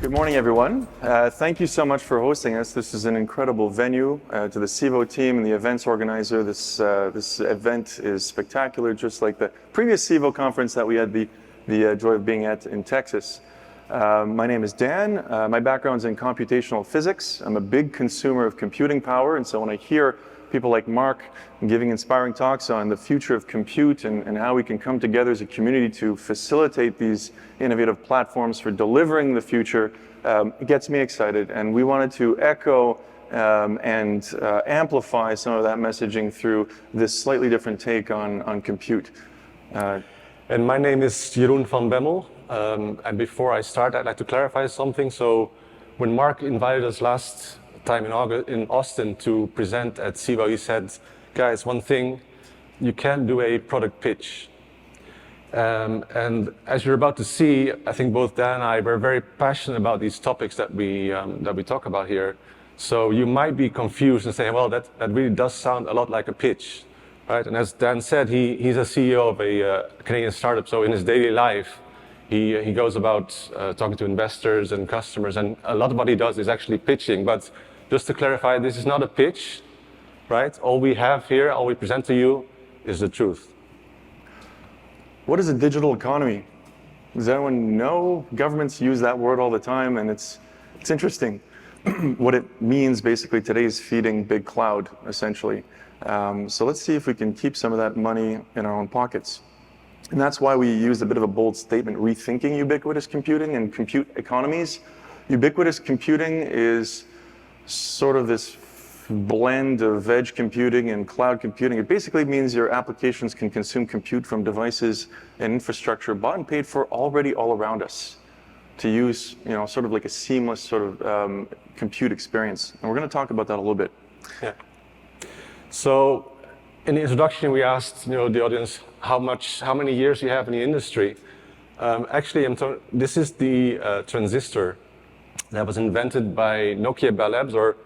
Good morning, everyone. Thank you so much for hosting us. This is an incredible venue. To the Civo team and the events organizer, this event is spectacular, just like the previous Civo conference that we had the joy of being at in Texas. My name is Dan. My background's in computational physics. I'm a big consumer of computing power, and so when I hear people like Mark giving inspiring talks on the future of compute and how we can come together as a community to facilitate these innovative platforms for delivering the future, it gets me excited. And we wanted to echo and amplify some of that messaging through this slightly different take on compute. And my name is Jeroen van Bemmel. And before I start, I'd like to clarify something. So when Mark invited us last time in Austin to present at Civo, he said, guys, one thing, you can't do a product pitch. And as you're about to see, I think both Dan and I were very passionate about these topics that we talk about here. So you might be confused and say, well, that really does sound a lot like a pitch, right? And as Dan said, he's a CEO of a Canadian startup. So in his daily life, he goes about talking to investors and customers, and a lot of what he does is actually pitching. But just to clarify, this is not a pitch, right? All we have here, all we present to you is the truth. What is a digital economy? Does anyone know? Governments use that word all the time, and it's interesting. What it means basically today is feeding big cloud, essentially. So let's see if we can keep some of that money in our own pockets. And that's why we used a bit of a bold statement, rethinking ubiquitous computing and compute economies. Ubiquitous computing is sort of this blend of edge computing and cloud computing. It basically means your applications can consume compute from devices and infrastructure bought and paid for already all around us to use, sort of like a seamless sort of compute experience. And we're going to talk about that a little bit. Yeah. So in the introduction, we asked the audience how many years you have in the industry. Actually, this is the transistor that was invented by Nokia Bell Labs, or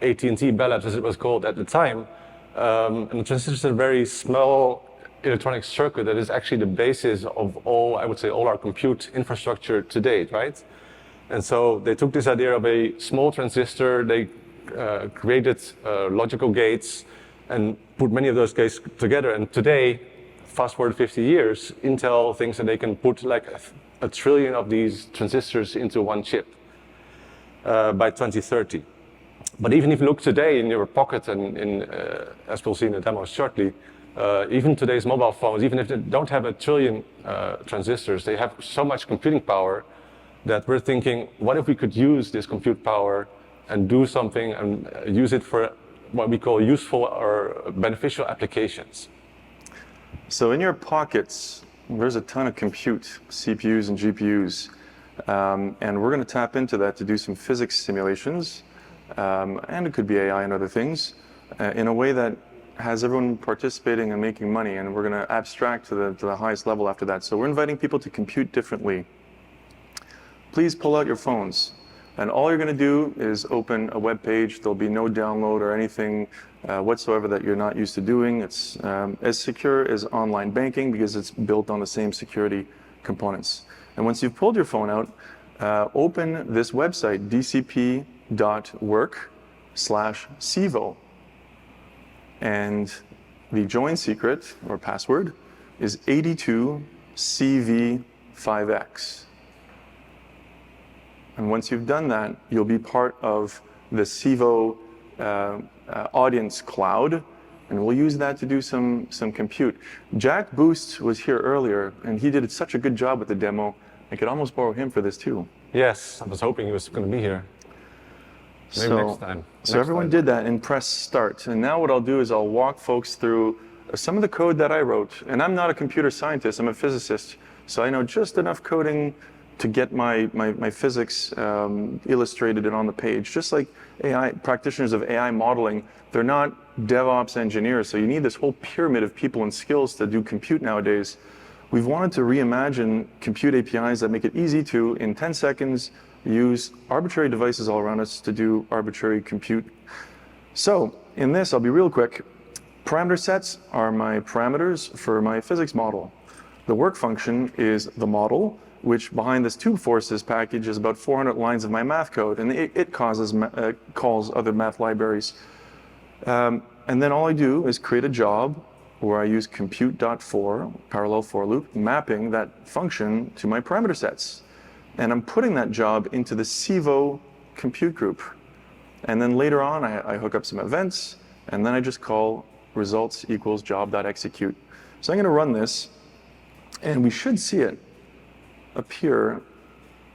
AT&T Bell Labs as it was called at the time. And the transistor is a very small electronic circuit that is actually the basis of all our compute infrastructure to date, right? And so they took this idea of a small transistor, they created logical gates and put many of those gates together. And today, fast forward 50 years, Intel thinks that they can put like a trillion of these transistors into one chip by 2030. But even if you look today in your pocket, and as we'll see in the demo shortly, even today's mobile phones, even if they don't have a trillion transistors, they have so much computing power that we're thinking, what if we could use this compute power and do something and use it for what we call useful or beneficial applications? So in your pockets, there's a ton of compute, CPUs and GPUs. And we're going to tap into that to do some physics simulations, and it could be AI and other things, in a way that has everyone participating and making money. And we're going to abstract to the highest level after that. So we're inviting people to compute differently. Please pull out your phones. And all you're going to do is open a web page. There'll be no download or anything whatsoever that you're not used to doing. It's as secure as online banking because it's built on the same security components. And once you've pulled your phone out, open this website, dcp.work/Civo. And the join secret or password is 82CV5X. And once you've done that, you'll be part of the Civo audience cloud, and we'll use that to do some compute. Jack Boost was here earlier, and he did such a good job with the demo. I could almost borrow him for this too. Yes, I was hoping he was going to be here. Maybe next time. So everyone did that and press start. And now what I'll do is I'll walk folks through some of the code that I wrote. And I'm not a computer scientist, I'm a physicist. So I know just enough coding to get my physics illustrated and on the page. Just like AI practitioners of AI modeling, they're not DevOps engineers. So you need this whole pyramid of people and skills to do compute nowadays. We've wanted to reimagine compute APIs that make it easy to, in 10 seconds, use arbitrary devices all around us to do arbitrary compute. So in this, I'll be real quick. Parameter sets are my parameters for my physics model. The work function is the model, which behind this tube forces package is about 400 lines of my math code, and it calls other math libraries. And then all I do is create a job where I use compute.for, parallel for loop, mapping that function to my parameter sets. And I'm putting that job into the Civo compute group. And then later on, I hook up some events, and then I just call results equals job.execute. So I'm going to run this, and we should see it appear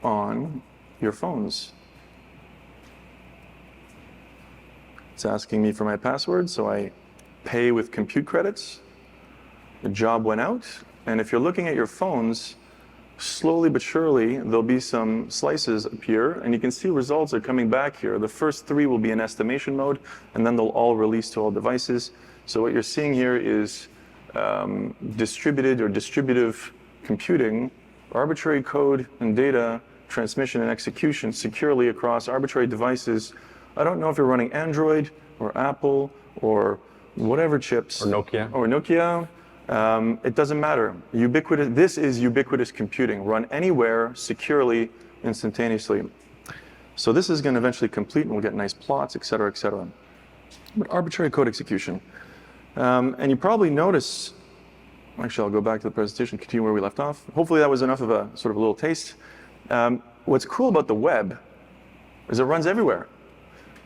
on your phones. It's asking me for my password, so I pay with compute credits. The job went out, and if you're looking at your phones, slowly but surely there'll be some slices appear, and you can see results are coming back here. The first 3 will be in estimation mode, and then they'll all release to all devices. So what you're seeing here is distributed or distributive computing, arbitrary code and data transmission and execution securely across arbitrary devices. I don't know if you're running Android or Apple or whatever chips. Or Nokia. Or Nokia. It doesn't matter. Ubiquitous. This is ubiquitous computing, run anywhere, securely, instantaneously. So this is going to eventually complete, and we'll get nice plots, et cetera, et cetera. But arbitrary code execution. And you probably notice, actually I'll go back to the presentation, continue where we left off. Hopefully that was enough of a sort of a little taste. What's cool about the web is it runs everywhere.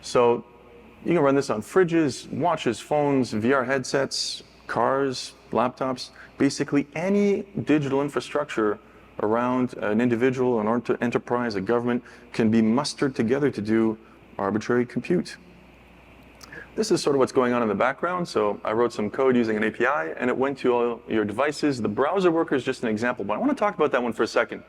So you can run this on fridges, watches, phones, VR headsets, cars, laptops, basically any digital infrastructure around an individual, an enterprise, a government can be mustered together to do arbitrary compute. This is sort of what's going on in the background. So I wrote some code using an API, and it went to all your devices. The browser worker is just an example, but I want to talk about that one for a second.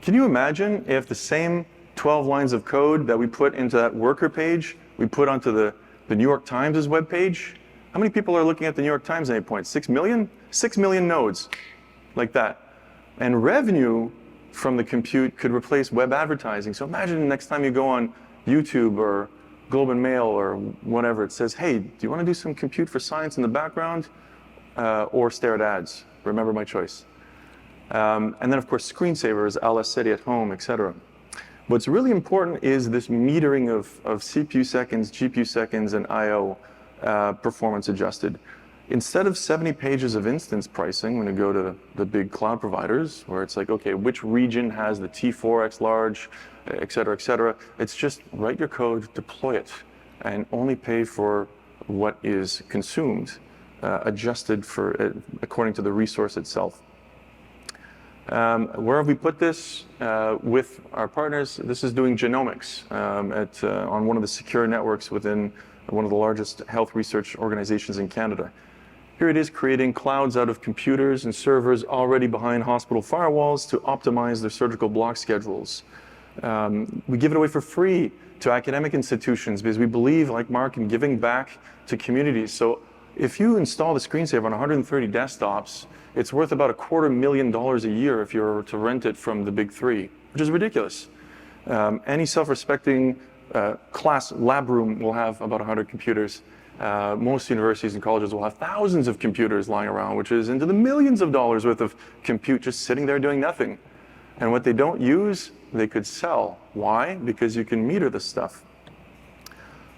Can you imagine if the same 12 lines of code that we put into that worker page, we put onto the New York Times' web page? How many people are looking at the New York Times at any point? 6 million? 6 million nodes, like that. And revenue from the compute could replace web advertising. So imagine the next time you go on YouTube or Globe and Mail or whatever, it says, hey, do you want to do some compute for science in the background or stare at ads? Remember my choice. And then, of course, screensavers, a la City at home, et cetera. What's really important is this metering of CPU seconds, GPU seconds, and I/O performance adjusted. Instead of 70 pages of instance pricing, when you go to the big cloud providers, where it's like, okay, which region has the T4X large, et cetera, it's just write your code, deploy it, and only pay for what is consumed, adjusted for according to the resource itself. Where have we put this with our partners? This is doing genomics on one of the secure networks within one of the largest health research organizations in Canada. Here it is creating clouds out of computers and servers already behind hospital firewalls to optimize their surgical block schedules. We give it away for free to academic institutions because we believe, like Mark, in giving back to communities. So if you install the screensaver on 130 desktops, it's worth about $250,000 a year if you were to rent it from the big 3, which is ridiculous. Any self-respecting class lab room will have about 100 computers. Most universities and colleges will have thousands of computers lying around, which is into the millions of dollars worth of compute just sitting there doing nothing. And what they don't use, they could sell. Why? Because you can meter this stuff.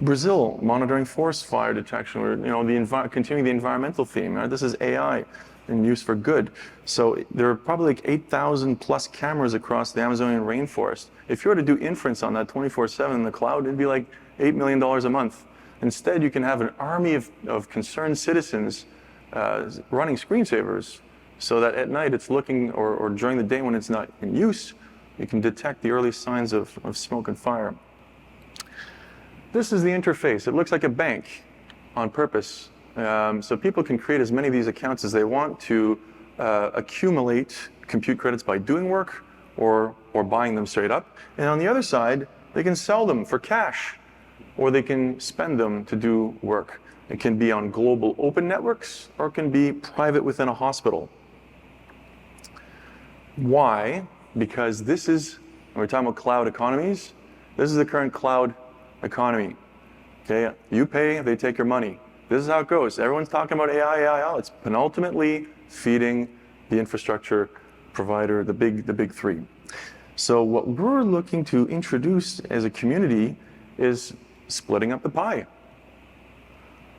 Brazil, monitoring forest fire detection, or continuing the environmental theme. Right? This is AI in use for good. So there are probably like 8,000 plus cameras across the Amazonian rainforest. If you were to do inference on that 24/7 in the cloud, it'd be like $8 million a month. Instead, you can have an army of concerned citizens running screensavers so that at night it's looking, or during the day when it's not in use, you can detect the early signs of smoke and fire. This is the interface. It looks like a bank on purpose. So people can create as many of these accounts as they want to accumulate compute credits by doing work or buying them straight up. And on the other side, they can sell them for cash, or they can spend them to do work. It can be on global open networks, or it can be private within a hospital. Why? Because this is, when we're talking about cloud economies, this is the current cloud economy. Okay, you pay, they take your money. This is how it goes. Everyone's talking about AI. It's penultimately feeding the infrastructure provider, the big three. So what we're looking to introduce as a community is splitting up the pie.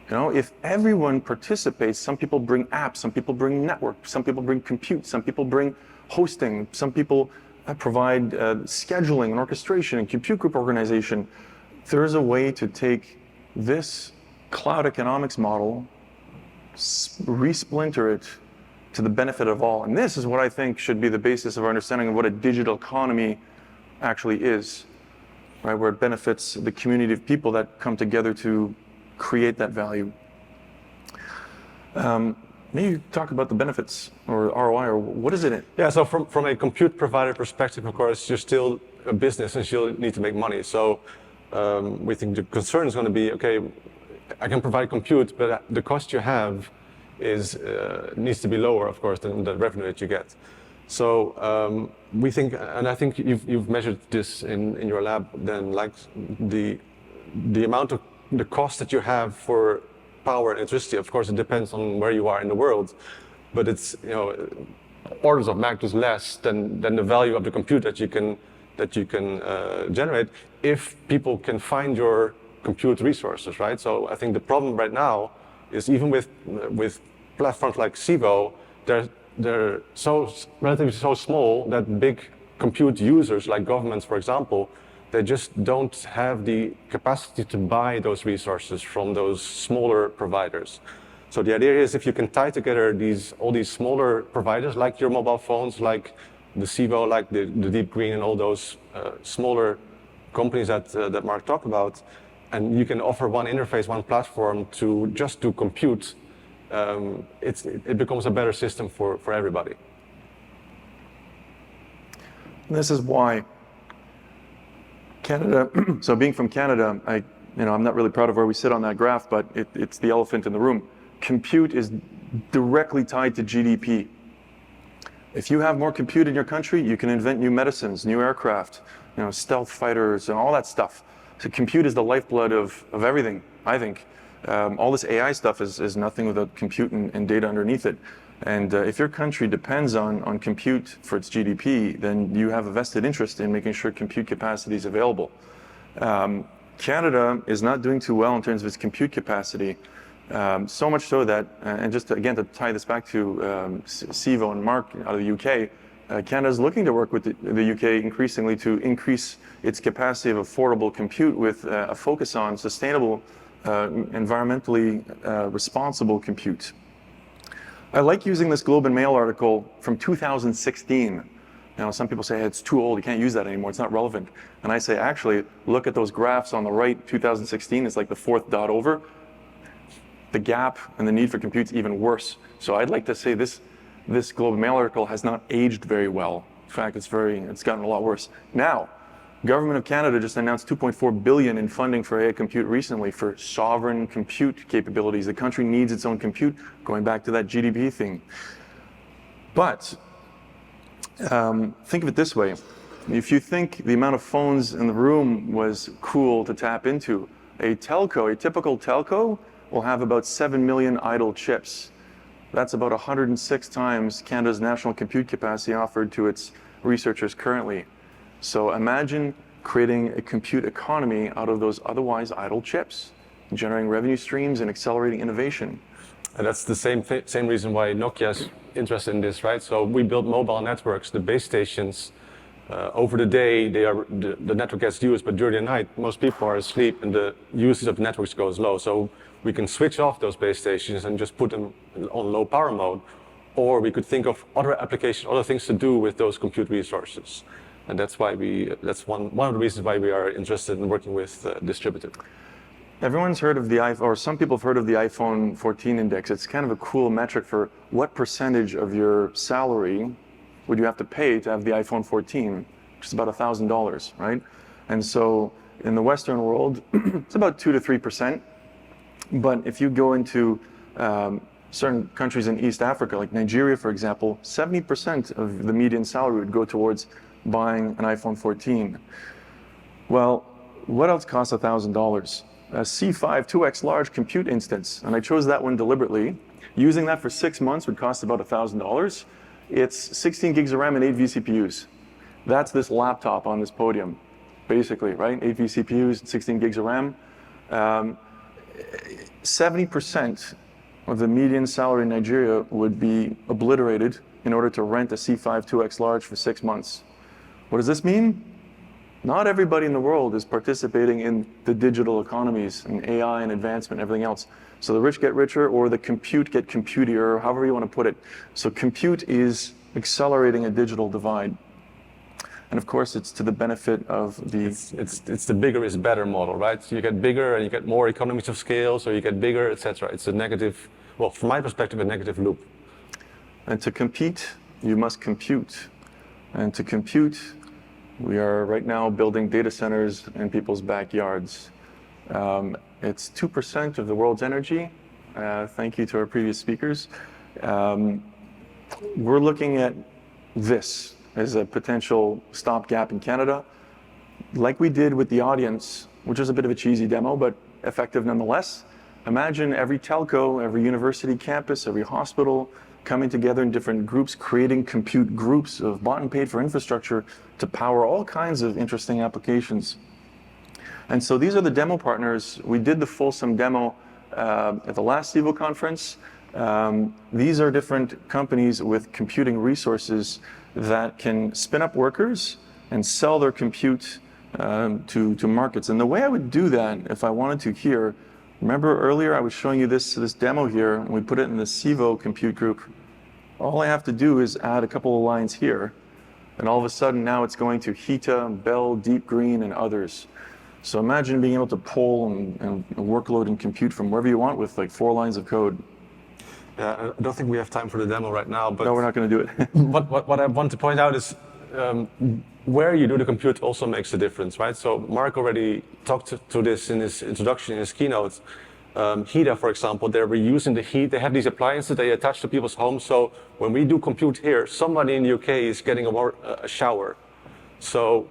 You know, if everyone participates, some people bring apps, some people bring network, some people bring compute, some people bring hosting, some people provide scheduling and orchestration and compute group organization. There is a way to take this cloud economics model, resplinter it to the benefit of all. And this is what I think should be the basis of our understanding of what a digital economy actually is, right? Where it benefits the community of people that come together to create that value. Maybe talk about the benefits or ROI, or what is it? Yeah, so from a compute provider perspective, of course, you're still a business and you need to make money. So we think the concern is going to be, okay, I can provide compute, but the cost you have needs to be lower, of course, than the revenue that you get. So we think, and I think you've measured this in your lab, then, like the amount of the cost that you have for power and electricity. Of course, it depends on where you are in the world, but it's, you know, orders of magnitude less than the value of the compute that you can generate if people can find your compute resources, right? So I think the problem right now is, even with platforms like Civo, they're so relatively so small that big compute users, like governments, for example, they just don't have the capacity to buy those resources from those smaller providers. So the idea is, if you can tie together all these smaller providers, like your mobile phones, like the Civo, like the Deep Green, and all those smaller companies that Mark talked about, and you can offer one interface, one platform to just do compute, it becomes a better system for everybody. And this is why Canada, so being from Canada, I'm not really proud of where we sit on that graph, but it's the elephant in the room. Compute is directly tied to GDP. If you have more compute in your country, you can invent new medicines, new aircraft, stealth fighters, and all that stuff. So compute is the lifeblood of everything, I think. All this AI stuff is nothing without compute and data underneath it. And if your country depends on compute for its GDP, then you have a vested interest in making sure compute capacity is available. Canada is not doing too well in terms of its compute capacity. So much so that, and just again to tie this back to Civo and Mark out of the UK, Canada is looking to work with the UK increasingly to increase its capacity of affordable compute with a focus on sustainable, environmentally responsible compute. I like using this Globe and Mail article from 2016. Some people say, hey, it's too old, you can't use that anymore, it's not relevant. And I say, actually, look at those graphs on the right, 2016 is like the fourth dot over. The gap and the need for compute is even worse. So I'd like to say this Globe and Mail article has not aged very well. In fact, it's gotten a lot worse. Now, Government of Canada just announced $2.4 billion in funding for AI compute recently for sovereign compute capabilities. The country needs its own compute, going back to that GDP thing. But think of it this way. If you think the amount of phones in the room was cool to tap into, a typical telco will have about 7 million idle chips. That's about 106 times Canada's national compute capacity offered to its researchers currently. So imagine creating a compute economy out of those otherwise idle chips, generating revenue streams and accelerating innovation. And that's the same reason why Nokia's interested in this, right? So we build mobile networks, the base stations. Over the day, the network gets used, but during the night, most people are asleep and the usage of the networks goes low. So we can switch off those base stations and just put them on low power mode. Or we could think of other applications, other things to do with those compute resources. And that's why that's one of the reasons why we are interested in working with Distributive. Everyone's heard of or some people have heard of the iPhone 14 index. It's kind of a cool metric for what percentage of your salary would you have to pay to have the iPhone 14, which is about $1,000, right? And so in the Western world, it's about 2 to 3%. But if you go into certain countries in East Africa, like Nigeria, for example, 70% of the median salary would go towards buying an iPhone 14. Well, what else costs $1,000? A C5 2x large compute instance, and I chose that one deliberately. Using that for 6 months would cost about $1,000. It's 16 gigs of RAM and 8 vCPUs. That's this laptop on this podium, basically, right? 8 vCPUs, 16 gigs of RAM. 70% of the median salary in Nigeria would be obliterated in order to rent a C5 2X large for 6 months. What does this mean? Not everybody in the world is participating in the digital economies and AI and advancement and everything else. So the rich get richer, or the compute get computier, however you want to put it. So compute is accelerating a digital divide. And of course, it's to the benefit of the... It's the bigger is better model, right? So you get bigger and you get more economies of scale, so you get bigger, etc. It's a negative, well, from my perspective, a negative loop. And to compete, you must compute. And to compute, we are right now building data centers in people's backyards. It's 2% of the world's energy. Thank you to our previous speakers. We're looking at this as a potential stopgap in Canada. Like we did with the audience, which is a bit of a cheesy demo, but effective nonetheless. Imagine every telco, every university campus, every hospital coming together in different groups, creating compute groups of bought and paid for infrastructure to power all kinds of interesting applications. And so these are the demo partners. We did the fulsome demo at the last Civo conference. These are different companies with computing resources that can spin up workers and sell their compute to markets. And the way I would do that, if I wanted to here, remember earlier I was showing you this demo here, and we put it in the Civo compute group. All I have to do is add a couple of lines here, and all of a sudden now it's going to Hita, Bell, Deep Green, and others. So imagine being able to pull and workload and compute from wherever you want with like 4 lines of code. Yeah, I don't think we have time for the demo right now, but no, we're not going to do it. what I want to point out is where you do the compute also makes a difference, right? So Mark already talked to this in his introduction, in his keynote. Hita, for example, they're reusing the heat. They have these appliances they attach to people's homes. So when we do compute here, somebody in the UK is getting a shower. So,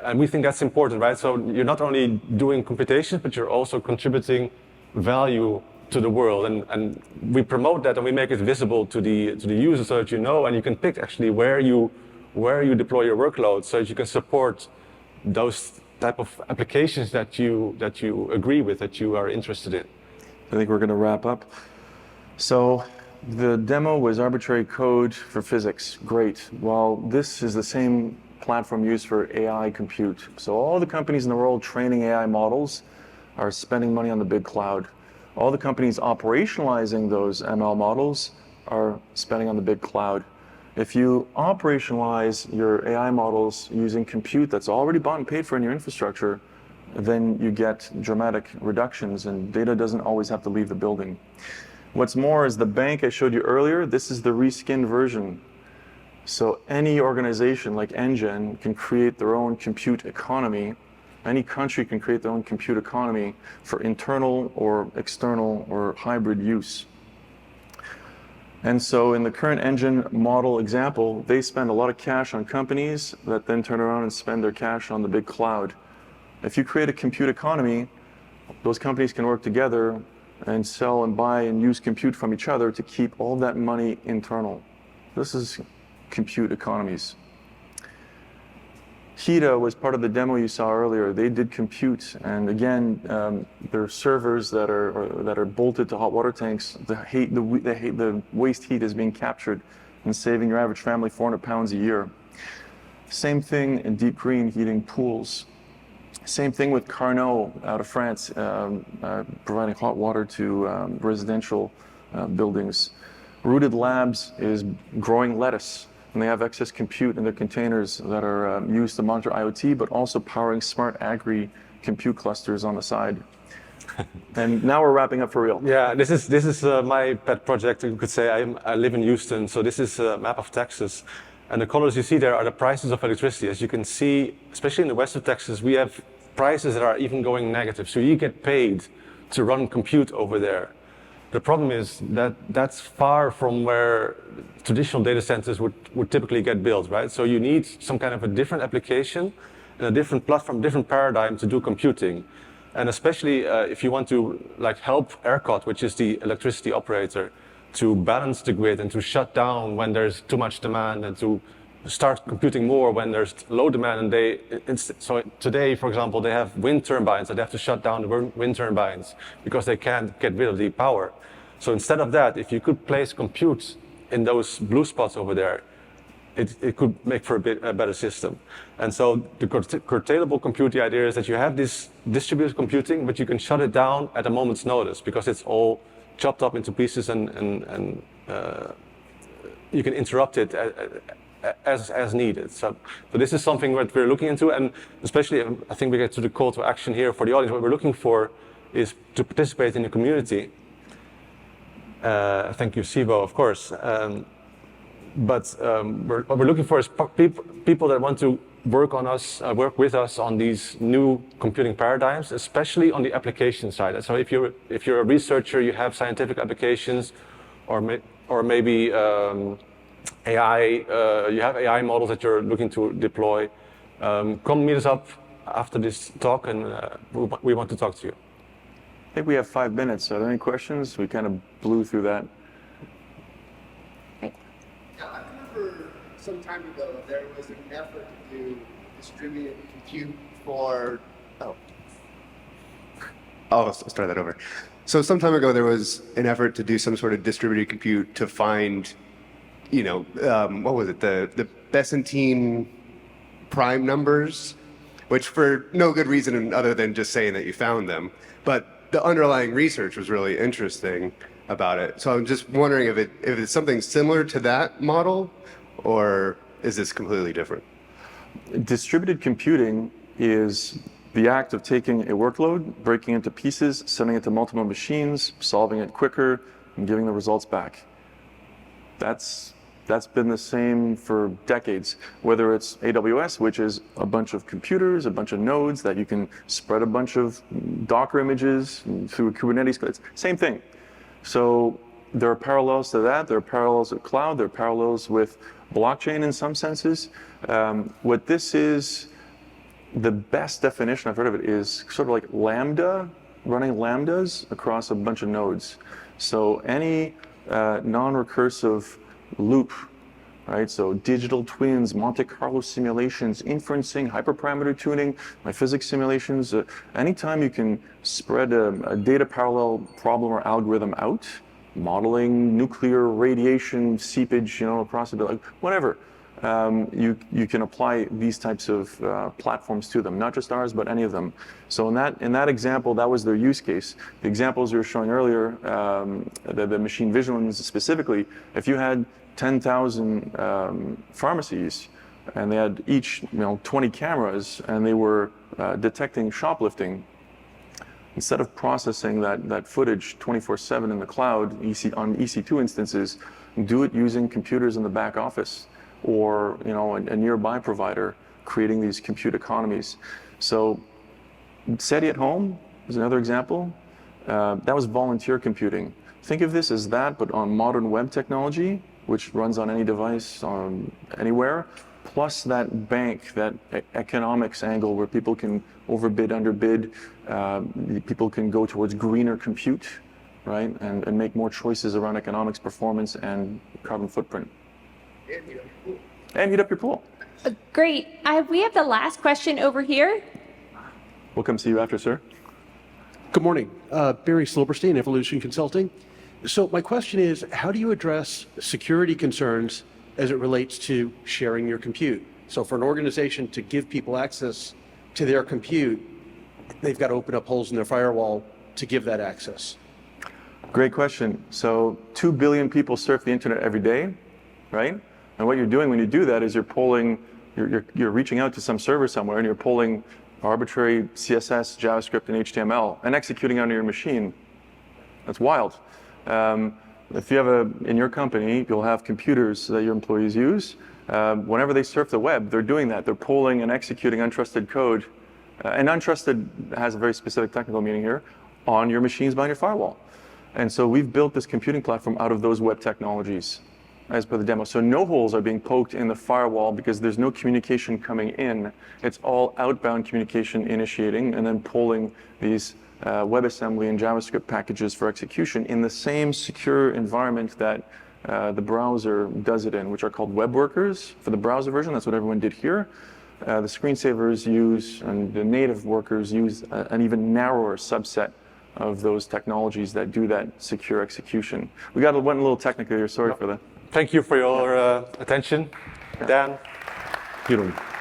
and we think that's important, right? So you're not only doing computations, but you're also contributing value to the world, and we promote that and we make it visible to the user so that you know, and you can pick actually where you deploy your workload, so that you can support those type of applications that you agree with, that you are interested in. I think we're going to wrap up. So the demo was arbitrary code for physics. Great. Well, this is the same platform used for AI compute. So all the companies in the world training AI models are spending money on the big cloud. All the companies operationalizing those ML models are spending on the big cloud. If you operationalize your AI models using compute that's already bought and paid for in your infrastructure, then you get dramatic reductions and data doesn't always have to leave the building. What's more is the bank I showed you earlier, this is the reskinned version. So any organization like NGen can create their own compute economy. Any country can create their own compute economy for internal or external or hybrid use. And so in the current engine model example, they spend a lot of cash on companies that then turn around and spend their cash on the big cloud. If you create a compute economy, those companies can work together and sell and buy and use compute from each other to keep all that money internal. This is compute economies. Hita was part of the demo you saw earlier. They did compute, and again, there are servers that are bolted to hot water tanks. The waste heat is being captured and saving your average family 400 pounds a year. Same thing in Deep Green, heating pools. Same thing with Carnot out of France, providing hot water to residential buildings. Rooted Labs is growing lettuce, and they have excess compute in their containers that are used to monitor IoT, but also powering smart agri compute clusters on the side. And now we're wrapping up for real. Yeah, this is my pet project. You could say I live in Houston, so this is a map of Texas, and the colors you see there are the prices of electricity. As you can see, especially in the west of Texas, we have prices that are even going negative. So you get paid to run compute over there. The problem is that that's far from where traditional data centers would typically get built, right? So you need some kind of a different application and a different platform, different paradigm to do computing. And especially if you want to help ERCOT, which is the electricity operator, to balance the grid and to shut down when there's too much demand and to start computing more when there's low demand. And so today, for example, they have wind turbines that they have to shut down the wind turbines because they can't get rid of the power. So instead of that, if you could place compute in those blue spots over there, it could make for a better system. And so the curtailable compute, the idea is that you have this distributed computing, but you can shut it down at a moment's notice because it's all chopped up into pieces and you can interrupt it as needed. So this is something that we're looking into, and especially I think we get to the call to action here for the audience. What we're looking for is to participate in the community. Thank you, Civo, of course. What we're looking for is people that want to work with us on these new computing paradigms, especially on the application side. So if you're a researcher, you have scientific applications, or maybe AI, you have AI models that you're looking to deploy, come meet us up after this talk, and we want to talk to you. I think we have 5 minutes. Are there any questions? We kind of blew through that. I remember some time ago there was an effort to do distributed compute for. I'll start that over. So some time ago there was an effort to do some sort of distributed compute to find, what was it, the Byzantine prime numbers, which for no good reason other than just saying that you found them, but the underlying research was really interesting about it. So I'm just wondering if it's something similar to that model, or is this completely different? Distributed computing is the act of taking a workload, breaking it into pieces, sending it to multiple machines, solving it quicker, and giving the results back. That's been the same for decades, whether it's AWS, which is a bunch of computers, a bunch of nodes that you can spread a bunch of Docker images through Kubernetes. It's same thing. So there are parallels to that. There are parallels with cloud. There are parallels with blockchain in some senses. What this is, the best definition I've heard of it is sort of like Lambda, running Lambdas across a bunch of nodes. So any non-recursive loop, right? So digital twins, Monte Carlo simulations, inferencing, hyperparameter tuning, my physics simulations. Anytime you can spread a data parallel problem or algorithm out, modeling nuclear radiation seepage, across a whatever, you can apply these types of platforms to them, not just ours, but any of them. So in that example, that was their use case. The examples you were showing earlier, the machine vision ones specifically, if you had 10,000 pharmacies and they had each 20 cameras and they were detecting shoplifting, instead of processing that footage 24/7 in the cloud on EC2 instances, do it using computers in the back office or a nearby provider, creating these compute economies. So SETI at home is another example. That was volunteer computing. Think of this as that, but on modern web technology, which runs on any device, anywhere, plus that bank, that economics angle where people can overbid, underbid, people can go towards greener compute, right, and make more choices around economics, performance, and carbon footprint. And heat up your pool. Great. We have the last question over here. We'll come see you after, sir. Good morning. Barry Silberstein, Evolution Consulting. So my question is, how do you address security concerns as it relates to sharing your compute? So for an organization to give people access to their compute, they've got to open up holes in their firewall to give that access. Great question. So 2 billion people surf the internet every day, right? And what you're doing when you do that is you're reaching out to some server somewhere and you're pulling arbitrary CSS, JavaScript, and HTML and executing on your machine. That's wild. If you have in your company, you'll have computers that your employees use. Whenever they surf the web, they're doing that. They're pulling and executing untrusted code. And untrusted has a very specific technical meaning here, on your machines behind your firewall. And so we've built this computing platform out of those web technologies, as per the demo. So no holes are being poked in the firewall because there's no communication coming in. It's all outbound communication initiating and then pulling these WebAssembly and JavaScript packages for execution in the same secure environment that the browser does it in, which are called web workers for the browser version. That's what everyone did here. The screensavers use, and the native workers use an even narrower subset of those technologies that do that secure execution. We went a little technical here, sorry for that. Thank you for your attention, Dan. Jeroen.